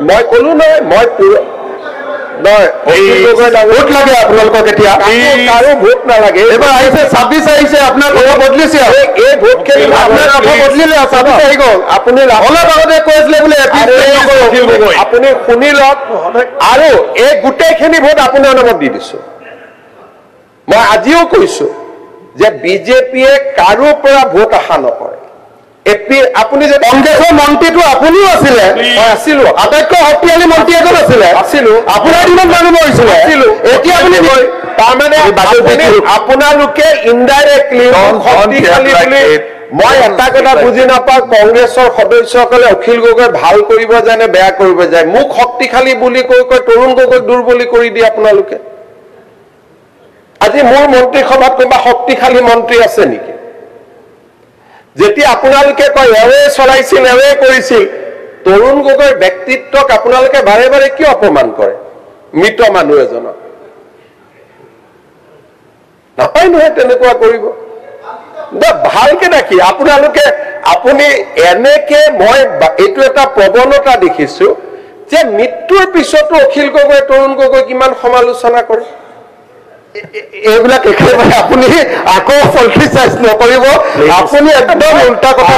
মই ক'লো নহয় মই ভোট লাগে আপোনালোকক এতিয়া কাৰো ভোট নালাগে এবাৰ আহিছে 26 আহিছে আপোনাৰ কথা বদলিছে এই ভোট খেলি আপোনাৰ কথা বদলিলে 26 আহি গ'ল আপুনি অলপ আগতে কৈছিলে বোলে আপুনি শুনি লওক আৰু এই গোটেইখিনি ভোট আপোনাৰ নামত দি দিছো মই আজিও কৈছো যে বিজেপিয়ে কাৰো পৰা ভোট আশা নকৰে আপুনি যে কংগ্ৰেছৰ মন্ত্ৰীটো আপুনিও আছিলে আছিলো আটাইতকৈ শক্তিশালী মন্ত্ৰী এজন আছিলে আছিলো আপোনাৰ দিনত মানুহ মৰিছিলে আছিলো এতিয়া আপুনি তাৰমানে আপোনালোকে ইনডাইৰেক্টলি শক্তিশালী বুলি মই এটা কথা বুজি নাপাওঁ কংগ্ৰেছৰ সদস্যসকলে অখিল গগৈ ভাল কৰিব যায় নে বেয়া কৰিব যায় মোক শক্তিশালী বুলি কৈ তৰুণ গগৈক দুৰ্বলী কৰি দিয়ে আপোনালোকে আজি মোৰ মন্ত্ৰীসভাত কোনোবা শক্তিশালী মন্ত্ৰী আছে নেকি যেতিয়া আপোনালোকে কয় এৱে চলাইছিল এৱে কৰিছিল তৰুণ গগৈৰ ব্যক্তিত্বক আপোনালোকে বাৰে বাৰে কিয় অপমান কৰে মৃত মানুহ এজনক নাপায় নহয় তেনেকুৱা কৰিব ভালকে দেখি আপোনালোকে আপুনি এনেকে মই এইটো এটা প্ৰৱণতা দেখিছো যে মৃত্যুৰ পিছতো অখিল গগৈ তৰুণ গগৈ কিমান সমালোচনা কৰে এইবিলাক একেবাৰে আপুনি আকৌ পলিটিচাইজ নকৰিব আপুনি একদম উল্টা কথা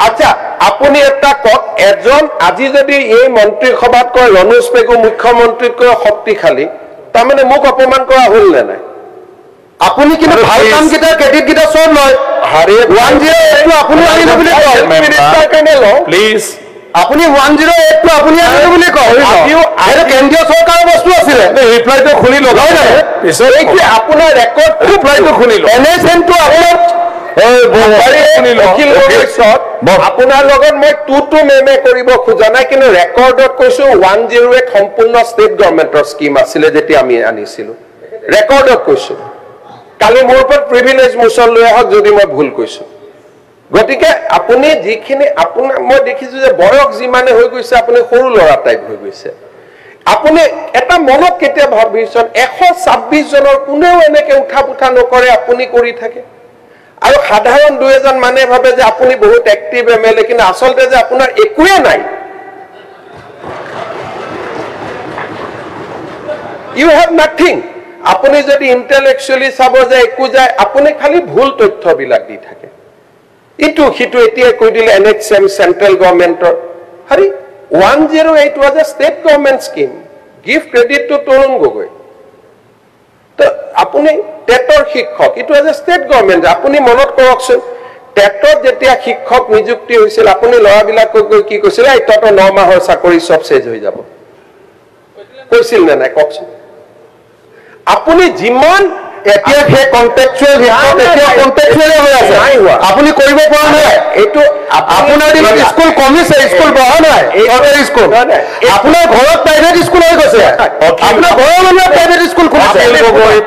আচ্ছা আপুনি এটা কওক এজন আজি যদি এই মন্ত্ৰীসভাত কয় ৰনোজ পেগু মুখ্যমন্ত্ৰীতকৈ শক্তিশালী তাৰমানে মোক অপমান কৰা হ'ল নে নাই আপুনি কিন্তু ভাল কামকেইটা ক্ৰেডিট কেইটা চব লয় আপুনি আনিলো বুলি কয় প্লিজ আপুনি 108 টো আপুনি আনিলো বুলি কয় কেন্দ্ৰীয় চৰকাৰৰ বস্তু আছিলে ৰিপ্লাইটো খুলি লওক আপোনাৰ ৰেকৰ্ড ৰিপ্লাইটো খুলি লওক এনএছএনটো আপোনাৰ লগত মই টু মেমে কৰিব খোজা নাই কিন্তু ৰেকৰ্ডত কৈছো 108 সম্পূৰ্ণ ষ্টেট গভৰ্ণমেণ্টৰ স্কিম আছিলে যেতিয়া আমি আনিছিলো ৰেকৰ্ডত কৈছো কালি মোৰ ওপৰত প্ৰিভিলেজ মোচন লৈ আহক যদি মই ভুল কৈছো গতিকে আপুনি যিখিনি আপোনাৰ মই দেখিছো যে বয়স যিমানে হৈ গৈছে আপুনি সৰু ল'ৰা টাইপ হৈ গৈছে আপুনি এটা মনত কেতিয়া ভাবিছন 126 জনৰ কোনেও এনেকে উঠা পুঠা নকৰে আপুনি কৰি থাকে আৰু সাধাৰণ দুই এজন মানে ভাবে যে আপুনি বহুত এক্টিভ এমএলএ কিন্তু আচলতে যে আপোনাৰ একোৱে নাই ইউ হ্যাভ নাথিং আপুনি যদি ইন্টেলেকচুয়ালি চাব যে একো যায় আপুনি খালি ভুল তথ্যবিলাক দি থাকে ইটো হিটো এতিয়া কৈ দিলে এনএক্সএম সেন্ট্রাল গভৰ্নমেন্টৰ হৰি 108 was a state government scheme give credit to Tarun Gogoi তো আপুনি টেটৰ শিক্ষক ইটো was a state government আপুনি মনত কৰকচোন টেটত যেতিয়া শিক্ষক নিযুক্তি হৈছিল আপুনি লৰাবিলাকক কি কৈছিল এই তত 9 মাহৰ চাকৰি সব শেষ হৈ যাব কৈছিল নে নাই কওকচোন আপুনি যিমান এতিয়া হে কন্টেক্সুয়াল হিচাপে এতিয়া কন্টেক্সুয়াল হৈ আছে আপুনি কৰিব পৰা নাই এটো আপোনাৰ দিনত স্কুল কমিছে স্কুল বহা নাই চৰকাৰী স্কুল আপোনাৰ ঘৰত প্ৰাইভেট স্কুল হৈ গৈছে আপোনাৰ ঘৰৰ মানুহে প্ৰাইভেট স্কুল খুলিছে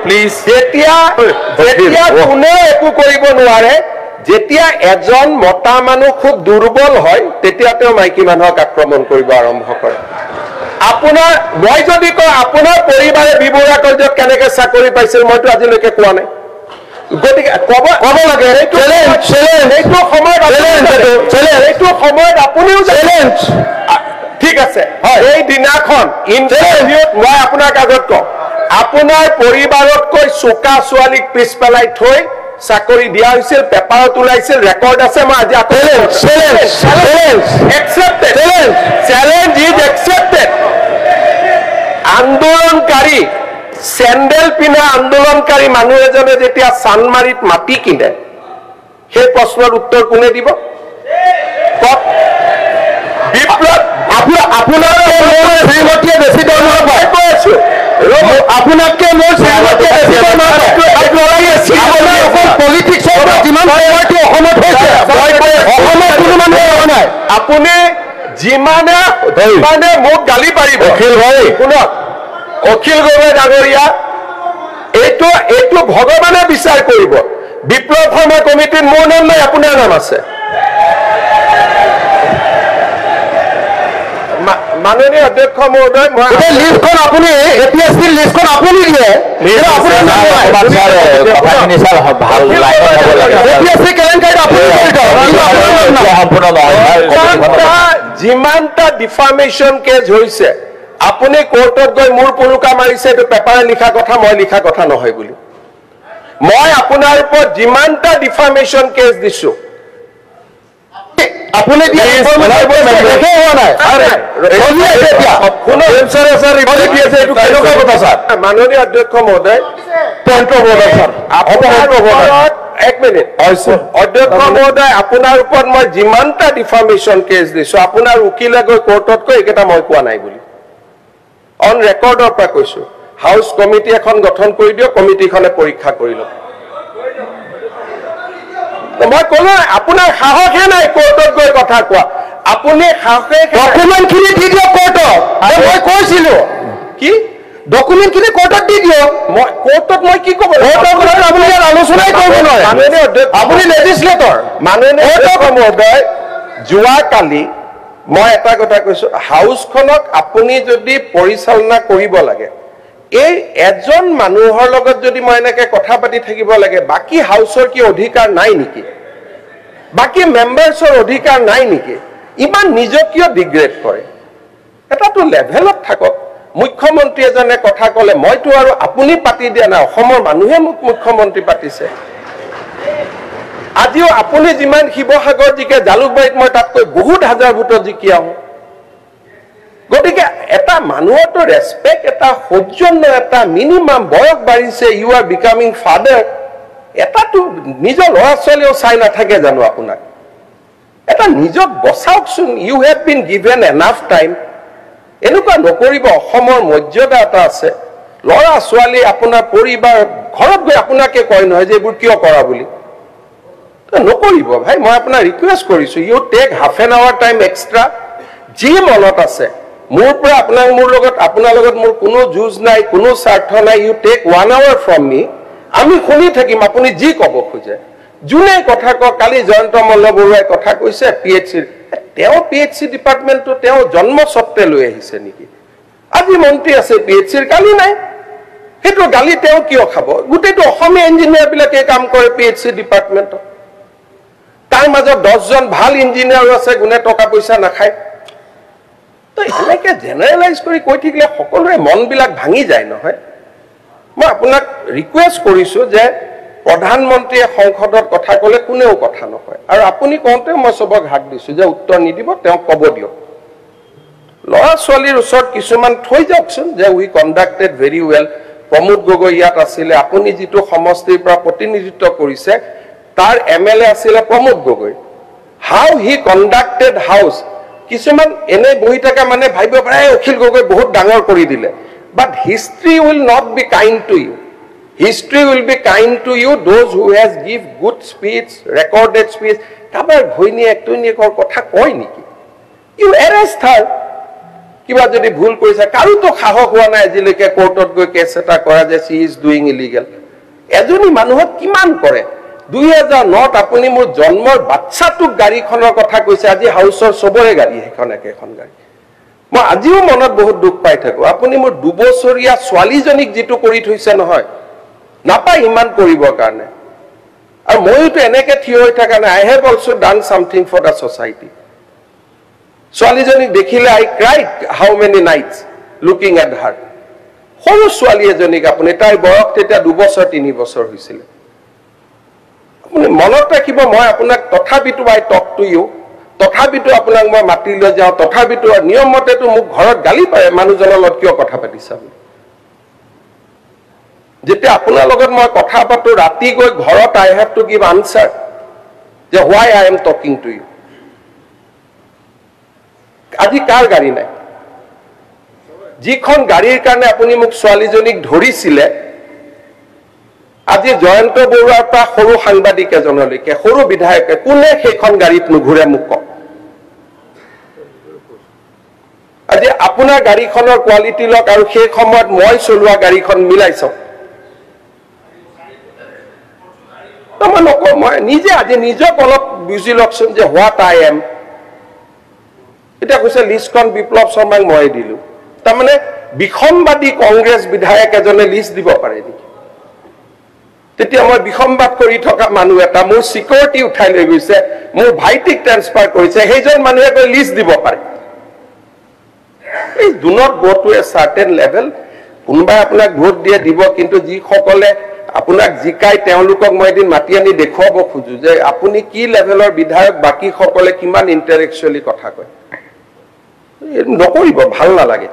প্লিজ যেতিয়া কোনে একো কৰিব নোৱাৰে যেতিয়া এজন মতা মানুহ খুব দুৰ্বল হয় তেতিয়া তেওঁ মাইকী মানুহক আক্ৰমণ কৰিব আৰম্ভ কৰে আপোনাৰ মই যদি কয় আপোনাৰ পৰিবাৰে বিবৰা কলেজত কেনেকৈ চাকৰি পাইছিল মইতো আজিলৈকে কোৱা নাই গতিকে ক'ব লাগে এইটো সময়ত আপুনিও চ্যালেঞ্জ ঠিক আছে এই দিনাখন ইণ্টাৰভিউত মই আপোনাৰ কাগজ কওঁ আপোনাৰ পৰিবাৰতকৈ চোকা ছোৱালীক পিছ পেলাই থৈ চাকৰি দিয়া হৈছিল পেপাৰত ওলাইছিল ৰেকৰ্ড আছে মই আজি চ্যালেঞ্জ ইজ একসেপ্টেড আন্দোলনকাৰী স্যান্ডেল পিনা আন্দোলনকাৰী মানুহ এজনে যেতিয়া চানমাৰিত মাটি কিনে সেই প্ৰশ্নৰ উত্তৰ কোনে দিব বিপ্লৱ আপোনাৰ শ্ৰীমতীয়ে বেছি দৰমহা পায় কৈ আছো আপোনাতকে মোৰ শ্ৰীমতীয়ে বেছি দৰমহা পলিটিক্সৰ যিমান সময়টো অসমত হৈছে অসমত কোনো মানুহ নাই আপুনি যিমানে মোক গালি পাৰিব অখিল ভাই শুনক অখিল গগৈ ডাঙৰীয়া এইটো ভগৱানে বিচাৰ কৰিব বিপ্লৱ শৰ্মা কমিটিত মোৰ নাম নাই আপোনাৰ নাম আছে মাননীয় অধ্যক্ষ মহোদয় মই লিষ্টখন আপুনি এপিএসসি লিষ্টখন আপুনি দিয়ে এপিএসসি কেলেংকাৰীত আপুনি সম্পূৰ্ণ যিমানটা ডিফামেশন কেছ হৈছে আপুনি কোৰ্টত গৈ মোৰ পলুকা মাৰিছে এইটো পেপাৰে লিখা কথা মই লিখা কথা নহয় বুলি মই আপোনাৰ ওপৰত যিমানটা ডিফামেশন কেছ দিছো আপুনি মাননীয় অধ্যক্ষ মহোদয় এক মিনিট অধ্যক্ষ মহোদয় আপোনাৰ ওপৰত মই যিমানটা ডিফামেশন কেছ দিছো আপোনাৰ উকিলে গৈ কোৰ্টত কৈ এইকেইটা মই কোৱা নাই বুলি অন ৰেকৰ্ডৰ পৰা কৈছো হাউস কমিটি এখন গঠন কৰি দিও কমিটিখনে পৰীক্ষা কৰি লওক মই কলো আপোনাৰ সাহসে নাই কোৰ্টত গৈ কথা কোৱা আপুনি সাহসে ডকুমেণ্টখিনি দি দিয়ক কোৰ্টত মই কৈছিলো কি ডকুমেণ্টখিনি কোৰ্টত দি দিয়ক মই কোৰ্টত মই কি ক'ব আপুনি ইয়াত আলোচনাই কৰিব নোৱাৰে আপুনি লেজিসলেটৰ মাননীয় অধ্যক্ষ মহোদয় যোৱাকালি মই এটা কথা কৈছো হাউসখনক আপুনি যদি পৰিচালনা কৰিব লাগে এই এজন মানুহৰ লগত যদি মই এনেকে কথা পাতি থাকিব লাগে বাকি হাউসৰ কি অধিকাৰ নাই নেকি বাকি মেম্বাৰ্ছৰ অধিকাৰ নাই নেকি ইমান নিজকিয় ডিগ্ৰেড কৰে এটাটো লেভেলত থাকক মুখ্যমন্ত্ৰী এজনে কথা কলে মইতো আৰু আপুনি পাতি দিয়া না অসমৰ মানুহে মুখ্যমন্ত্ৰী পাতিছে আজিও আপুনি যিমান শিৱসাগৰ জিকে জালুকবাৰীত মই তাতকৈ বহুত হাজাৰ ভোটত জিকি আহোঁ গতিকে এটা মানুহৰটো ৰেসপেক্ট এটা সৌজন্য এটা মিনিমাম বয়স বাঢ়িছে ইউ আৰ বিকামিং ফাদাৰ এটাটো নিজৰ ল'ৰা ছোৱালীও চাই নাথাকে জানো আপোনাক এটা নিজক বচাওকচোন you have been given enough time এনেকুৱা নকৰিব অসমৰ মৰ্যাদা এটা আছে ল'ৰা ছোৱালী আপোনাৰ পৰিবাৰ ঘৰত গৈ আপোনাকে কয় নহয় যে এইবোৰ কিয় কৰা বুলি নকৰিব ভাই মই আপোনাক ৰিকুৱেষ্ট কৰিছো you take half an hour time extra যি মনত আছে মোৰ পৰা আপোনাক মোৰ লগত আপোনাৰ লগত মোৰ কোনো যুঁজ নাই কোনো স্বাৰ্থ নাই ইউ টেক 1 আৱাৰ ফ্ৰম মি আমি শুনি থাকিম আপুনি যি ক'ব খোজে জুনে কথা ক কালি জয়ন্ত মল্ল বৰুৱাই কথা কৈছে পিএইচসি তেওঁ পিএইচসি ডিপাৰ্টমেণ্টটো তেওঁ জন্মস্বত্বে লৈ আহিছে নেকি আজি মন্ত্ৰী আছে পিএইচসিৰ কালি নাই সেইটো গালি তেওঁ কিয় খাব গোটেইটো অসমীয়া ইঞ্জিনিয়াৰ বিলাকে কাম কৰে পিএইচসি ডিপাৰ্টমেণ্টত তাৰ মাজত 10 জন ভাল ইঞ্জিনিয়াৰ আছে গুনে টকা পইচা নাখায় তো এনেকে জেনাৰেলাইজ কৰি কৈ থাকিলে সকলোৰে মন বিলাক ভাঙি যায় নহয় মই আপোনাক ৰিকুৱেষ্ট কৰিছো যে প্ৰধানমন্ত্ৰীয়ে সংসদত কথা ক'লে কোনেও কথা নকয় আৰু আপুনি কওঁতে মই সবক হাক দিছো যে উত্তৰ নিদিব তেওঁ ক'ব দিয়ক ল'ৰা ছোৱালীৰ ওচৰত কিছুমান থৈ যাওকচোন যে we conducted very well Pramod Gogoi ইয়াত আছিলে আপুনি যিটো সমষ্টিৰ পৰা প্ৰতিনিধিত্ব কৰিছে তাৰ এমএলএ আছিলে Pramod Gogoi how he conducted house কিছুমান এনে বহি থকা মানে ভাবিব পাৰে অখিল গগৈ বহুত ডাঙৰ কৰি দিলে but history will not be kind to you history will be kind to you those who has give good speech recorded speech কাৰোবাৰ ঘৈণীয়েক টৈণীয়েকৰ কথা কয় নেকি ইউ এৰেষ্ট হাৰ কিবা যদি ভুল কৰিছে কাৰোতো সাহস হোৱা নাই আজিলৈকে কোৰ্টত গৈ কেছ এটা কৰা যে সি ইজ ডুইং ইলিগেল এজনী মানুহক কিমান কৰে 2009 আপুনি মোৰ জন্মৰ বাচ্চাটোক গাড়ীখনৰ কথা কৈছে আজি হাউসৰ সবৰে গাড়ী এখন একেখন গাড়ী মই আজিও মনত বহুত দুখ পাই থাকো আপুনি মোৰ 2 বছৰীয়া ছোৱালীজনীক যেটো কৰি থৈছে নহয় নাপাই ইমান কৰিবৰ কাৰণে আৰু মইতো এনেকে থিয় হৈ থকা নাই I have also done something for the society ছোৱালীজনীক দেখিলে I cried how many nights looking at her সৰু ছোৱালী এজনীক আপুনি তাই বয়স তেতিয়া 2 বছৰ 3 বছৰ হৈছিল আপুনি মনত ৰাখিব মই আপোনাক তথাপিতো আই টক টু ইউ তথাপিতো আপোনাক মই মাতি লৈ যাওঁ তথাপিতো নিয়ম মতেতো মোক ঘৰত গালি পাৰে মানুহজনৰ লগত কিয় কথা পাতিছা যেতিয়া আপোনাৰ লগত মই কথা পাতো ৰাতি গৈ ঘৰত I have to give answer যে why I am talking to you আজি কাৰ গাড়ী নাই যিখন গাড়ীৰ কাৰণে আপুনি মোক ছোৱালীজনীক ধৰিছিলে আজি জয়ন্ত বৰুৱাৰ পৰা সৰু সাংবাদিক এজনলৈকে সৰু বিধায়কে কোনে সেইখন গাড়ীত নুঘূৰে মোক কওক আজি আপোনাৰ গাড়ীখনৰ কোৱালিটি লক আৰু সেই সময়ত মই চলোৱা গাড়ীখন মিলাই চাওক মই নকওঁ মই নিজে আজি নিজক অলপ বুজি লওকচোন যে হোৱাট আই এম এটা কৈছে লিষ্টখন বিপ্লৱ শৰ্মাক মই দিলো তাৰমানে বিসম্বাদী কংগ্ৰেছ বিধায়ক এজনে লিষ্ট দিব পাৰে নেকি তেতিয়া মই বিসম্বাদ কৰি থকা মানুহ এটা মোৰ সিকিউৰিটি উঠাই লৈ গৈছে মোৰ ভাইটিক ট্ৰান্সফাৰ কৰিছে সেইজন মানুহে গৈ লিষ্ট দিব পাৰে এই do not go to a certain level. কোনোবাই আপোনাক ভোট দিয়ে দিব, কিন্তু যিসকলে আপোনাক জিকাই তেওঁলোকক মই এদিন মাতি আনি দেখুৱাব খোজো যে আপুনি কি লেভেলৰ বিধায়ক, বাকী সকলে কিমান ইন্টেলেকচুৱেলি কথা কয়। নকৰিব, ভাল নালাগে।